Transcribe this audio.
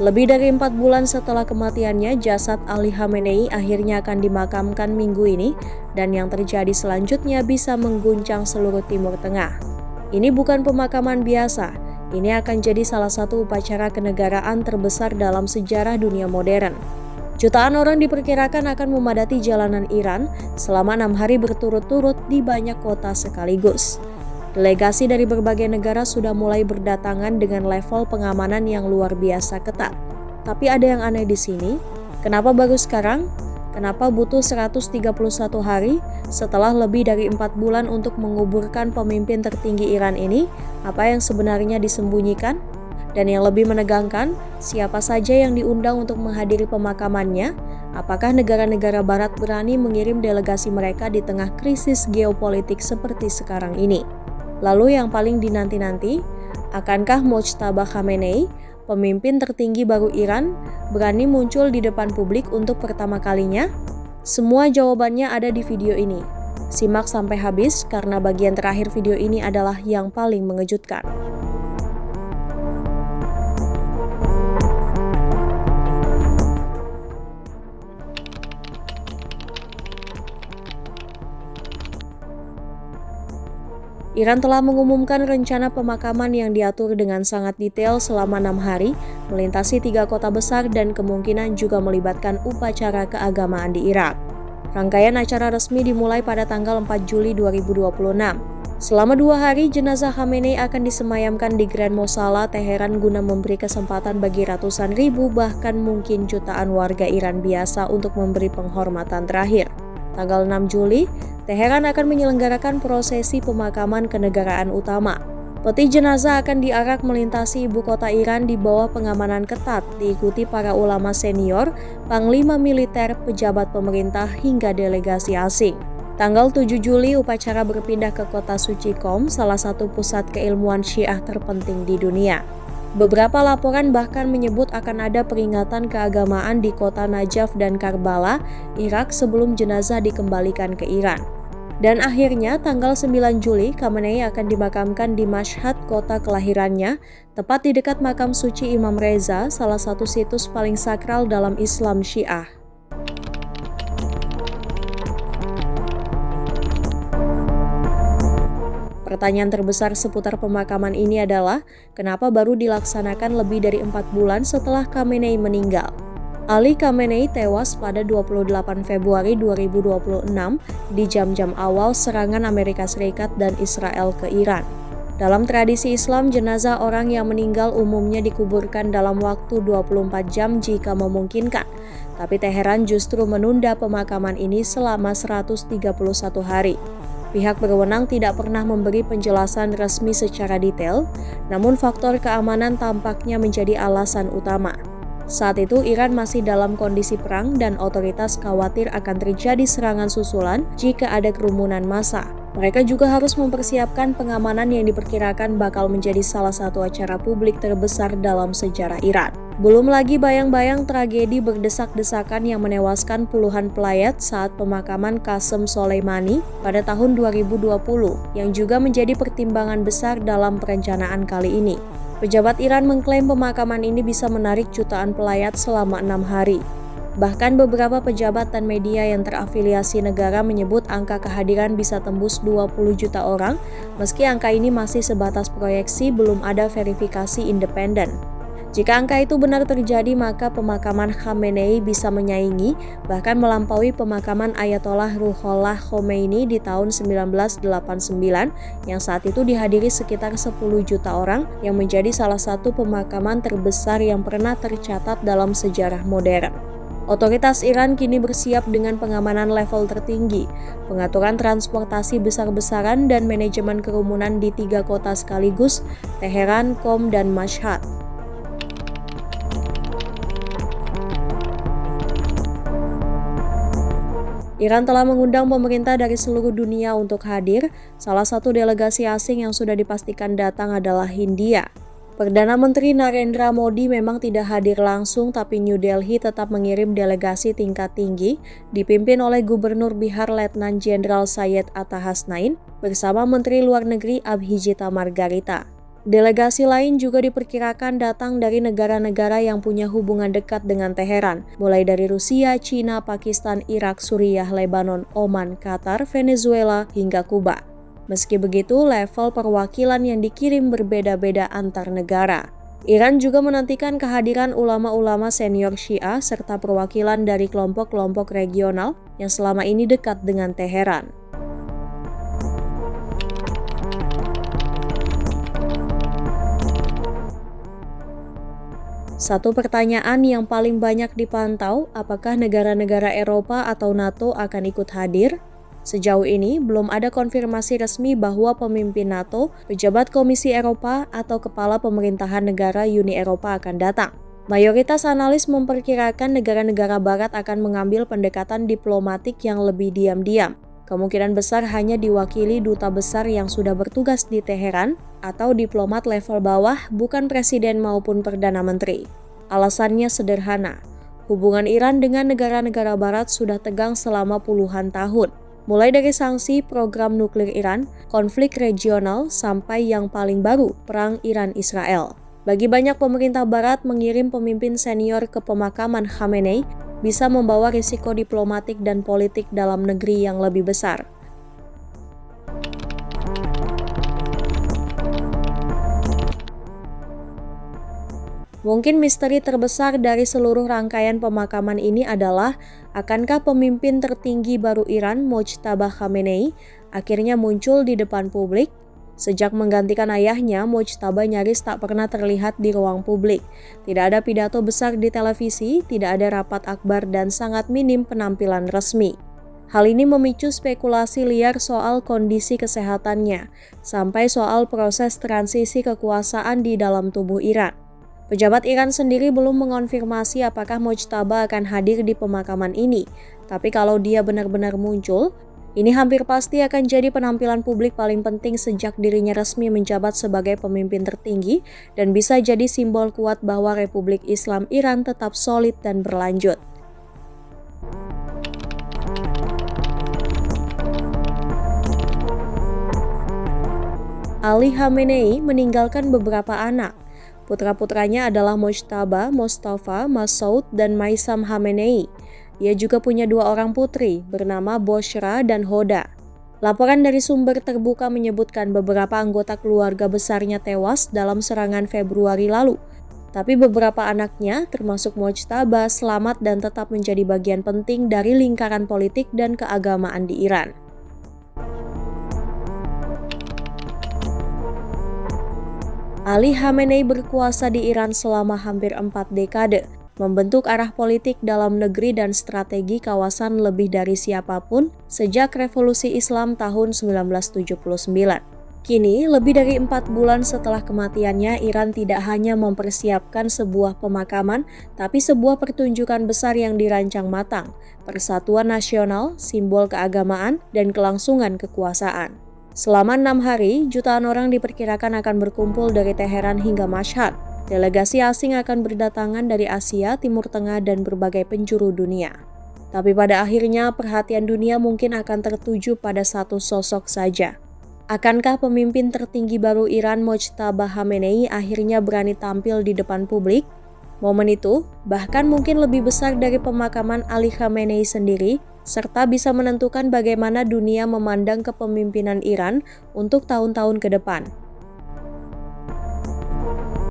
Lebih dari 4 bulan setelah kematiannya, jasad Ali Khamenei akhirnya akan dimakamkan minggu ini, dan yang terjadi selanjutnya bisa mengguncang seluruh Timur Tengah. Ini bukan pemakaman biasa, ini akan jadi salah satu upacara kenegaraan terbesar dalam sejarah dunia modern. Jutaan orang diperkirakan akan memadati jalanan Iran selama 6 hari berturut-turut di banyak kota sekaligus. Delegasi dari berbagai negara sudah mulai berdatangan dengan level pengamanan yang luar biasa ketat. Tapi ada yang aneh di sini, kenapa baru sekarang? Kenapa butuh 131 hari setelah lebih dari 4 bulan untuk menguburkan pemimpin tertinggi Iran ini? Apa yang sebenarnya disembunyikan? Dan yang lebih menegangkan, siapa saja yang diundang untuk menghadiri pemakamannya? Apakah negara-negara barat berani mengirim delegasi mereka di tengah krisis geopolitik seperti sekarang ini? Lalu yang paling dinanti-nanti, akankah Mojtaba Khamenei, pemimpin tertinggi baru Iran, berani muncul di depan publik untuk pertama kalinya? Semua jawabannya ada di video ini. Simak sampai habis karena bagian terakhir video ini adalah yang paling mengejutkan. Iran telah mengumumkan rencana pemakaman yang diatur dengan sangat detail selama 6 hari, melintasi 3 kota besar dan kemungkinan juga melibatkan upacara keagamaan di Irak. Rangkaian acara resmi dimulai pada tanggal 4 Juli 2026. Selama 2 hari, jenazah Khamenei akan disemayamkan di Grand Mosala, Teheran guna memberi kesempatan bagi ratusan ribu bahkan mungkin jutaan warga Iran biasa untuk memberi penghormatan terakhir. Tanggal 6 Juli, Teheran akan menyelenggarakan prosesi pemakaman kenegaraan utama. Peti jenazah akan diarak melintasi ibu kota Iran di bawah pengamanan ketat, diikuti para ulama senior, panglima militer, pejabat pemerintah, hingga delegasi asing. Tanggal 7 Juli, upacara berpindah ke kota suci Qom, salah satu pusat keilmuan Syiah terpenting di dunia. Beberapa laporan bahkan menyebut akan ada peringatan keagamaan di kota Najaf dan Karbala, Irak sebelum jenazah dikembalikan ke Iran. Dan akhirnya tanggal 9 Juli, Khamenei akan dimakamkan di Mashhad, kota kelahirannya, tepat di dekat makam suci Imam Reza, salah satu situs paling sakral dalam Islam Syiah. Pertanyaan terbesar seputar pemakaman ini adalah, kenapa baru dilaksanakan lebih dari 4 bulan setelah Khamenei meninggal? Ali Khamenei tewas pada 28 Februari 2026 di jam-jam awal serangan Amerika Serikat dan Israel ke Iran. Dalam tradisi Islam, jenazah orang yang meninggal umumnya dikuburkan dalam waktu 24 jam jika memungkinkan. Tapi Teheran justru menunda pemakaman ini selama 131 hari. Pihak berwenang tidak pernah memberi penjelasan resmi secara detail, namun faktor keamanan tampaknya menjadi alasan utama. Saat itu Iran masih dalam kondisi perang dan otoritas khawatir akan terjadi serangan susulan jika ada kerumunan massa. Mereka juga harus mempersiapkan pengamanan yang diperkirakan bakal menjadi salah satu acara publik terbesar dalam sejarah Iran. Belum lagi bayang-bayang tragedi berdesak-desakan yang menewaskan puluhan pelayat saat pemakaman Qasem Soleimani pada tahun 2020, yang juga menjadi pertimbangan besar dalam perencanaan kali ini. Pejabat Iran mengklaim pemakaman ini bisa menarik jutaan pelayat selama 6 hari. Bahkan beberapa pejabat dan media yang terafiliasi negara menyebut angka kehadiran bisa tembus 20 juta orang, meski angka ini masih sebatas proyeksi, belum ada verifikasi independen. Jika angka itu benar terjadi, maka pemakaman Khamenei bisa menyaingi, bahkan melampaui pemakaman Ayatollah Ruhollah Khomeini di tahun 1989 yang saat itu dihadiri sekitar 10 juta orang, yang menjadi salah satu pemakaman terbesar yang pernah tercatat dalam sejarah modern. Otoritas Iran kini bersiap dengan pengamanan level tertinggi, pengaturan transportasi besar-besaran dan manajemen kerumunan di 3 kota sekaligus, Teheran, Qom, dan Mashhad. Iran telah mengundang pemerintah dari seluruh dunia untuk hadir. Salah satu delegasi asing yang sudah dipastikan datang adalah Hindia. Perdana Menteri Narendra Modi memang tidak hadir langsung, tapi New Delhi tetap mengirim delegasi tingkat tinggi dipimpin oleh Gubernur Bihar Letnan Jenderal Syed Atta Hasnain bersama Menteri Luar Negeri Abhijita Margarita. Delegasi lain juga diperkirakan datang dari negara-negara yang punya hubungan dekat dengan Teheran, mulai dari Rusia, China, Pakistan, Irak, Suriah, Lebanon, Oman, Qatar, Venezuela, hingga Kuba. Meski begitu, level perwakilan yang dikirim berbeda-beda antar negara. Iran juga menantikan kehadiran ulama-ulama senior Syiah serta perwakilan dari kelompok-kelompok regional yang selama ini dekat dengan Teheran. Satu pertanyaan yang paling banyak dipantau, apakah negara-negara Eropa atau NATO akan ikut hadir? Sejauh ini, belum ada konfirmasi resmi bahwa pemimpin NATO, pejabat Komisi Eropa, atau kepala pemerintahan negara Uni Eropa akan datang. Mayoritas analis memperkirakan negara-negara Barat akan mengambil pendekatan diplomatik yang lebih diam-diam. Kemungkinan besar hanya diwakili duta besar yang sudah bertugas di Teheran atau diplomat level bawah, bukan presiden maupun perdana menteri. Alasannya sederhana, hubungan Iran dengan negara-negara Barat sudah tegang selama puluhan tahun. Mulai dari sanksi program nuklir Iran, konflik regional, sampai yang paling baru, perang Iran-Israel. Bagi banyak pemerintah Barat, mengirim pemimpin senior ke pemakaman Khamenei bisa membawa risiko diplomatik dan politik dalam negeri yang lebih besar. Mungkin misteri terbesar dari seluruh rangkaian pemakaman ini adalah, akankah pemimpin tertinggi baru Iran, Mojtaba Khamenei, akhirnya muncul di depan publik? Sejak menggantikan ayahnya, Mojtaba nyaris tak pernah terlihat di ruang publik. Tidak ada pidato besar di televisi, tidak ada rapat akbar, dan sangat minim penampilan resmi. Hal ini memicu spekulasi liar soal kondisi kesehatannya, sampai soal proses transisi kekuasaan di dalam tubuh Iran. Pejabat Iran sendiri belum mengonfirmasi apakah Mojtaba akan hadir di pemakaman ini, tapi kalau dia benar-benar muncul, ini hampir pasti akan jadi penampilan publik paling penting sejak dirinya resmi menjabat sebagai pemimpin tertinggi dan bisa jadi simbol kuat bahwa Republik Islam Iran tetap solid dan berlanjut. Ali Khamenei meninggalkan beberapa anak. Putra-putranya adalah Mojtaba, Mostafa, Masoud, dan Maisam Khamenei. Ia juga punya 2 orang putri, bernama Boshra dan Hoda. Laporan dari sumber terbuka menyebutkan beberapa anggota keluarga besarnya tewas dalam serangan Februari lalu. Tapi beberapa anaknya, termasuk Mojtaba, selamat dan tetap menjadi bagian penting dari lingkaran politik dan keagamaan di Iran. Ali Khamenei berkuasa di Iran selama hampir 4 dekade, membentuk arah politik dalam negeri dan strategi kawasan lebih dari siapapun sejak Revolusi Islam tahun 1979. Kini, lebih dari 4 bulan setelah kematiannya, Iran tidak hanya mempersiapkan sebuah pemakaman, tapi sebuah pertunjukan besar yang dirancang matang, persatuan nasional, simbol keagamaan, dan kelangsungan kekuasaan. Selama 6 hari, jutaan orang diperkirakan akan berkumpul dari Teheran hingga Mashhad. Delegasi asing akan berdatangan dari Asia, Timur Tengah, dan berbagai penjuru dunia. Tapi pada akhirnya, perhatian dunia mungkin akan tertuju pada satu sosok saja. Akankah pemimpin tertinggi baru Iran, Mojtaba Khamenei, akhirnya berani tampil di depan publik? Momen itu bahkan mungkin lebih besar dari pemakaman Ali Khamenei sendiri, serta bisa menentukan bagaimana dunia memandang kepemimpinan Iran untuk tahun-tahun ke depan.